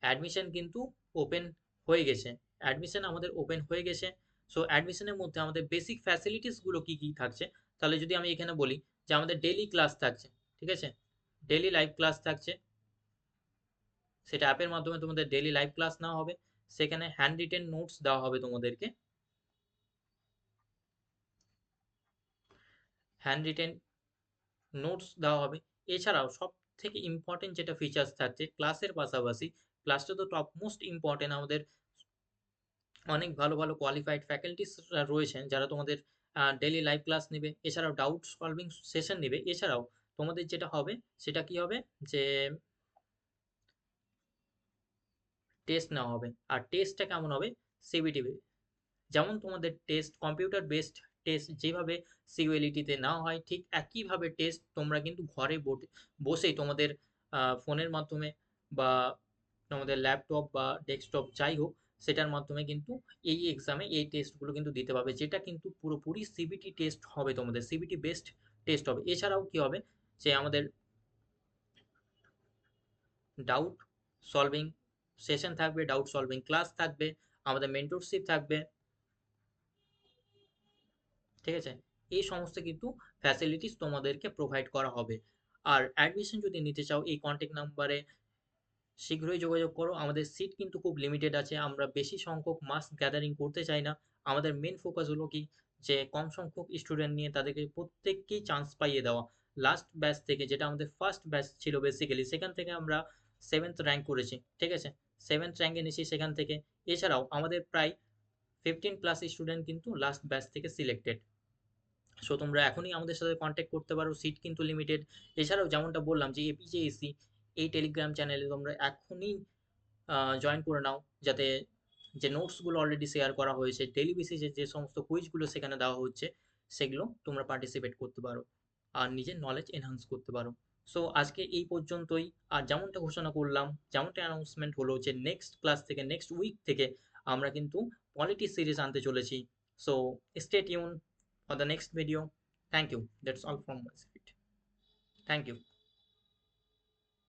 অ্যাডমিশন কিন্তু ওপেন হয়ে গেছে। অ্যাডমিশন আমাদের ওপেন হয়ে গেছে। সো অ্যাডমিশনের মধ্যে আমাদের বেসিক ফ্যাসিলিটিসগুলো কী কী থাকছে, তাহলে যদি আমি এখানে বলি যে আমাদের ডেইলি ক্লাস থাকছে, ঠিক আছে? ডেইলি লাইভ ক্লাস থাকছে, সেটা অ্যাপের মাধ্যমে তোমাদের ডেইলি লাইভ ক্লাস নেওয়া হবে। সেখানে হ্যান্ড রিটেন নোটস দেওয়া হবে তোমাদেরকে, হ্যান্ড রিটেন নোটস দেওয়া হবে। এছাড়াও সব থেকে ইম্পর্টেন্ট যেটা ফিচার্স থাকছে ক্লাসের পাশাপাশি, ক্লাসটা তো টপ মোস্ট ইম্পর্টেন্ট, আমাদের অনেক ভালো ভালো কোয়ালিফাইড ফ্যাকাল্টিস রয়েছেন যারা তোমাদের ডেইলি লাইভ ক্লাস নেবে, এছাড়াও ডাউট সলভিং সেশন নেবে। এছাড়াও তোমাদের যেটা হবে সেটা কি হবে, যে টেস্ট নেওয়া হবে। আর টেস্টটা কেমন হবে? সিবিটি, যেমন তোমাদের টেস্ট কম্পিউটার বেসড টেস্ট যেভাবে সিইউএলইটিতে নেওয়া হয়, ঠিক একইভাবে টেস্ট তোমরা কিন্তু ঘরে বসেই তোমাদের ফোনের মাধ্যমে বা তোমাদের ল্যাপটপ বা ডেস্কটপ যাই হোক, সেটার মাধ্যমে কিন্তু এই এক্সামে এই টেস্টগুলো কিন্তু দিতে পারবে, যেটা কিন্তু পুরোপুরি সিবিটি টেস্ট হবে, তোমাদের সিবিটি বেসড টেস্ট হবে। এছাড়াও কি হবে, যে আমাদের ডাউট সলভিং সেশন থাকবে, ডাউট সলভিং ক্লাস থাকবে, আমাদের মেন্টরশিপ থাকবে, ঠিক আছে? এই সমস্ত কিন্তু ফ্যাসিলিটিস তোমাদেরকে প্রোভাইড করা হবে। আর অ্যাডমিশন যদি নিতে চাও, এই কন্ট্যাক্ট নাম্বারে শীঘ্রই যোগাযোগ করো। আমাদের সিট কিন্তু খুব লিমিটেড আছে, আমরা বেশি সংখ্যক মাস গ্যাদারিং করতে চাই না। আমাদের মেন ফোকাস হলো কি, যে কম সংখ্যক স্টুডেন্ট নিয়ে তাদেরকে প্রত্যেককেই চান্স পাইয়ে দেওয়া। লাস্ট ব্যাচ থেকে, যেটা আমাদের ফার্স্ট ব্যাচ ছিল বেসিক্যালি, সেখান থেকে আমরা 7th র্যাঙ্ক করেছি, ঠিক আছে? 7th র্যাঙ্ক এনেছি সেখান থেকে। এছাড়াও আমাদের প্রায় 15+ স্টুডেন্ট কিন্তু লাস্ট ব্যাচ থেকে সিলেক্টেড। সো তোমরা এখনই আমাদের সাথে কন্ট্যাক্ট করতে পারো, সিট কিন্তু লিমিটেড। এছাড়াও যেমনটা বললাম যে এপিজেএসি, এই টেলিগ্রাম চ্যানেলে তোমরা এখনই জয়েন করে নাও, যাতে যে নোটসগুলো অলরেডি শেয়ার করা হয়েছে, ডেলি বেসিসে যে সমস্ত কুইজগুলো সেখানে দেওয়া হচ্ছে, সেগুলো তোমরা পার্টিসিপেট করতে পারো আর নিজের নলেজ এনহান্স করতে পারো। সো আজকে এই পর্যন্তই। আর যেমনটা ঘোষণা করলাম, যেমনটা অ্যানাউন্সমেন্ট হলো, যে নেক্সট ক্লাস থেকে, নেক্সট উইক থেকে আমরা কিন্তু পলিটি সিরিজ আনতে চলেছি। So stay tune for the next video. Thank you. That's all from my side. Thank you.